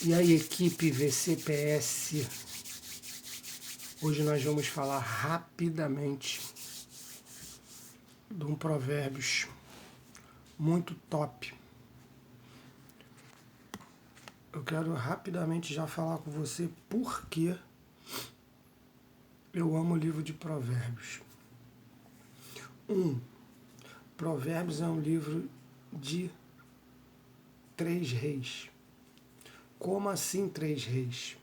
E aí, equipe VCPS, hoje nós vamos falar rapidamente de um provérbios muito top. Eu quero rapidamente já falar com você por que eu amo o livro de Provérbios. Provérbios é um livro de 3 reis. Como assim 3 reis?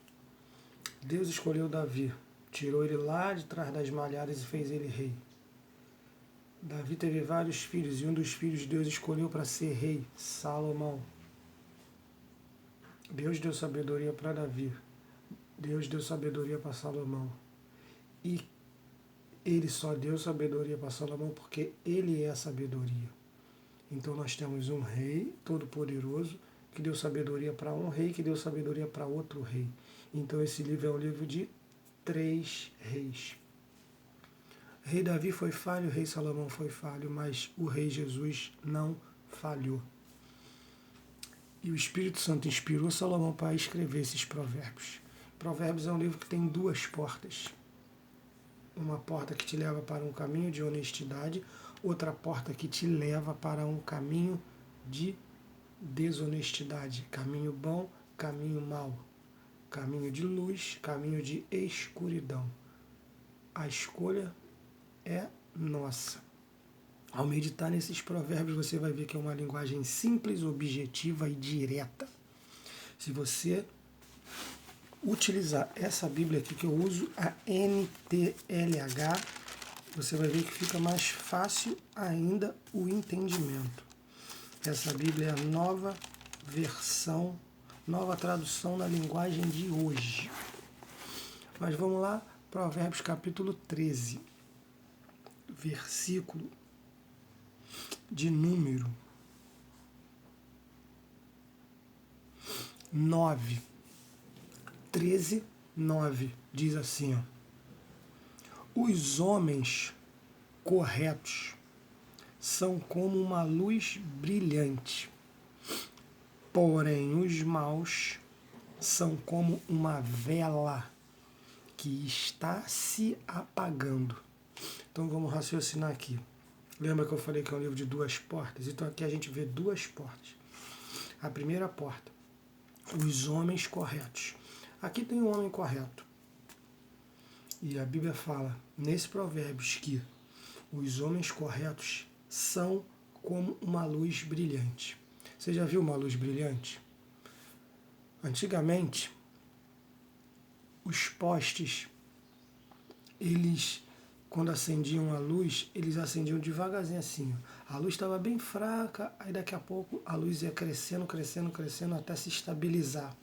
Deus escolheu Davi, tirou ele lá de trás das malhadas e fez ele rei. Davi teve vários filhos e um dos filhos Deus escolheu para ser rei, Salomão. Deus deu sabedoria para Davi, Deus deu sabedoria para Salomão. E ele só deu sabedoria para Salomão porque ele é a sabedoria. Então nós temos um rei todo-poderoso que deu sabedoria para um rei, que deu sabedoria para outro rei. Então esse livro é um livro de 3 reis. O rei Davi foi falho, o rei Salomão foi falho, mas o rei Jesus não falhou. E o Espírito Santo inspirou Salomão para escrever esses provérbios. Provérbios é um livro que tem 2 portas. Uma porta que te leva para um caminho de honestidade, outra porta que te leva para um caminho de desonestidade. Caminho bom, caminho mau. Caminho de luz, caminho de escuridão. A escolha é nossa. Ao meditar nesses provérbios, você vai ver que é uma linguagem simples, objetiva e direta. Se você utilizar essa Bíblia aqui que eu uso, a NTLH, você vai ver que fica mais fácil ainda o entendimento. Essa Bíblia é a nova versão, nova tradução na linguagem de hoje. Mas vamos lá, Provérbios capítulo 13, versículo de número 9. 13, 9, diz assim, os homens corretos são como uma luz brilhante, porém os maus são como uma vela que está se apagando. Então vamos raciocinar aqui. Lembra que eu falei que é um livro de 2 portas? Então aqui a gente vê 2 portas. A primeira porta, os homens corretos. Aqui tem um homem correto. E a Bíblia fala, nesse Provérbios, que os homens corretos são como uma luz brilhante. Você já viu uma luz brilhante? Antigamente, os postes, eles, quando acendiam a luz, eles acendiam devagarzinho assim. A luz estava bem fraca, aí daqui a pouco a luz ia crescendo, crescendo, crescendo até se estabilizar.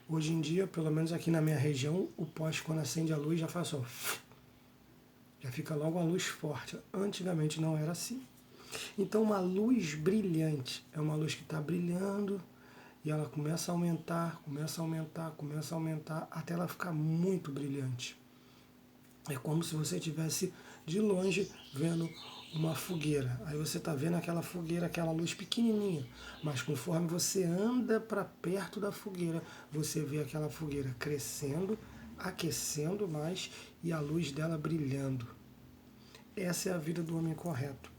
Hoje em dia, pelo menos aqui na minha região, o poste quando acende a luz já faz só... já fica logo uma luz forte. Antigamente não era assim. Então uma luz brilhante é uma luz que está brilhando e ela começa a aumentar, começa a aumentar, começa a aumentar até ela ficar muito brilhante. É como se você estivesse de longe vendo uma fogueira. Aí você está vendo aquela fogueira, aquela luz pequenininha. Mas conforme você anda para perto da fogueira, você vê aquela fogueira crescendo, aquecendo mais e a luz dela brilhando. Essa é a vida do homem correto.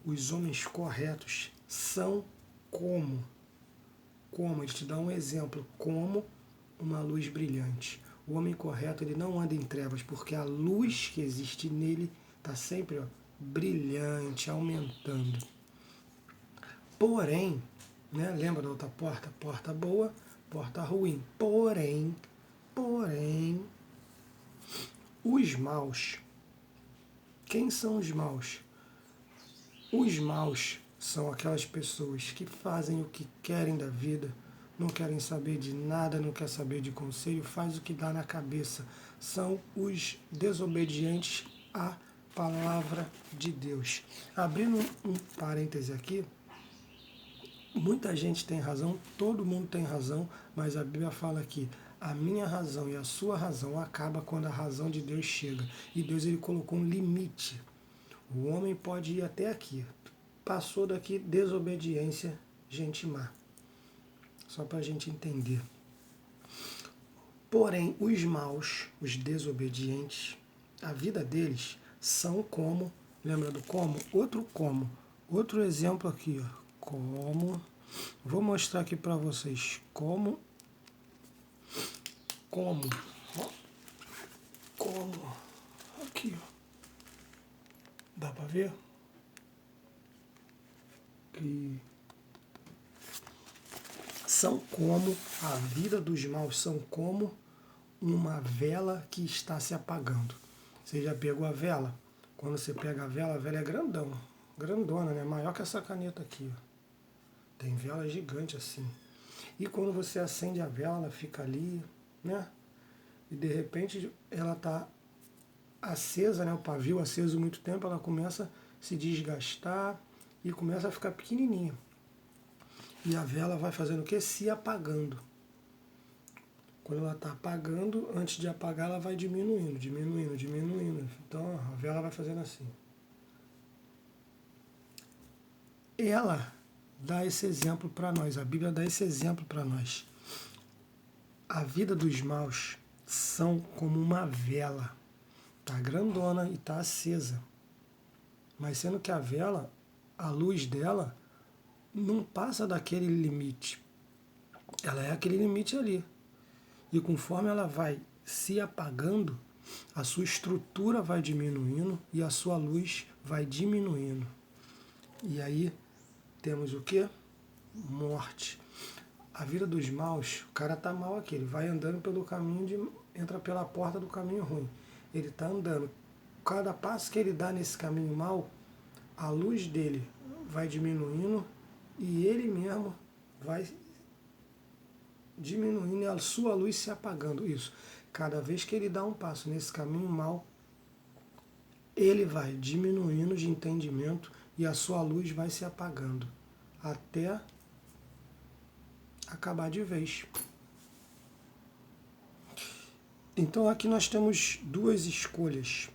Os homens corretos são como? Como? Ele te dá um exemplo. Como uma luz brilhante. O homem correto, ele não anda em trevas, porque a luz que existe nele está sempre brilhante, aumentando. Porém, né, lembra da outra porta? Porta boa, porta ruim. Porém, os maus. Quem são os maus? Os maus são aquelas pessoas que fazem o que querem da vida, não querem saber de nada, não querem saber de conselho, faz o que dá na cabeça. São os desobedientes à palavra de Deus. Abrindo um parêntese aqui, muita gente tem razão, todo mundo tem razão, mas a Bíblia fala aqui, a minha razão e a sua razão acaba quando a razão de Deus chega. E Deus, ele colocou um limite. O homem pode ir até aqui. Passou daqui, desobediência, gente má. só para a gente entender. Porém, os maus, os desobedientes, a vida deles são como, lembra do como? Outro exemplo aqui, ó, como, vou mostrar aqui para vocês como, aqui, ó, dá para ver? Que são como, a vida dos maus são como uma vela que está se apagando. Você já pegou a vela? Quando você pega a vela é grandona, né? Maior que essa caneta aqui. Ó. Tem vela gigante assim. E quando você acende a vela, ela fica ali, né? E de repente ela está acesa, né? O pavio aceso muito tempo, ela começa a se desgastar e começa a ficar pequenininha. E a vela vai fazendo o quê? Se apagando. Quando ela está apagando, antes de apagar, ela vai diminuindo. Então a vela vai fazendo assim. Ela dá esse exemplo para nós, a Bíblia dá esse exemplo para nós. A vida dos maus são como uma vela. Está grandona e está acesa. Mas sendo que a vela, a luz dela, não passa daquele limite. Ela é aquele limite ali. E conforme ela vai se apagando, a sua estrutura vai diminuindo e a sua luz vai diminuindo. E aí temos o quê? Morte. A vida dos maus, o cara tá mal aqui, ele vai andando pelo caminho, entra pela porta do caminho ruim. Ele tá andando. Cada passo que ele dá nesse caminho mau, a luz dele vai diminuindo e ele mesmo vai diminuindo e a sua luz se apagando. Isso. Cada vez que ele dá um passo nesse caminho mau, ele vai diminuindo de entendimento e a sua luz vai se apagando até acabar de vez. Então aqui nós temos duas escolhas: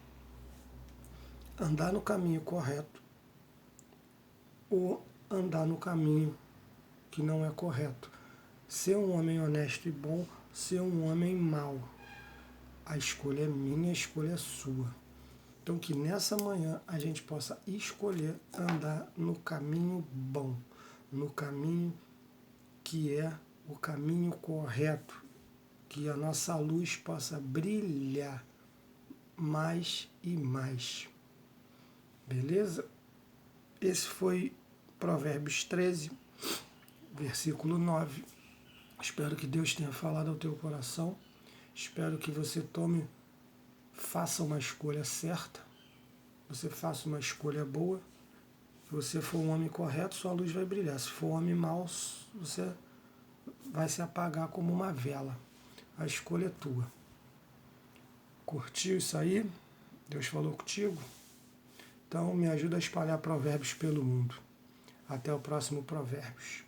andar no caminho correto ou andar no caminho que não é correto. Ser um homem honesto e bom, ser um homem mau. A escolha é minha, a escolha é sua. Então que nessa manhã a gente possa escolher andar no caminho bom, no caminho que é o caminho correto, que a nossa luz possa brilhar mais e mais. Beleza? Esse foi Provérbios 13, versículo 9. Espero que Deus tenha falado ao teu coração. Espero que você faça uma escolha certa. Você faça uma escolha boa. Se você for um homem correto, sua luz vai brilhar. Se for um homem mau, você vai se apagar como uma vela. A escolha é tua. Curtiu isso aí? Deus falou contigo? Então me ajuda a espalhar provérbios pelo mundo. Até o próximo Provérbios.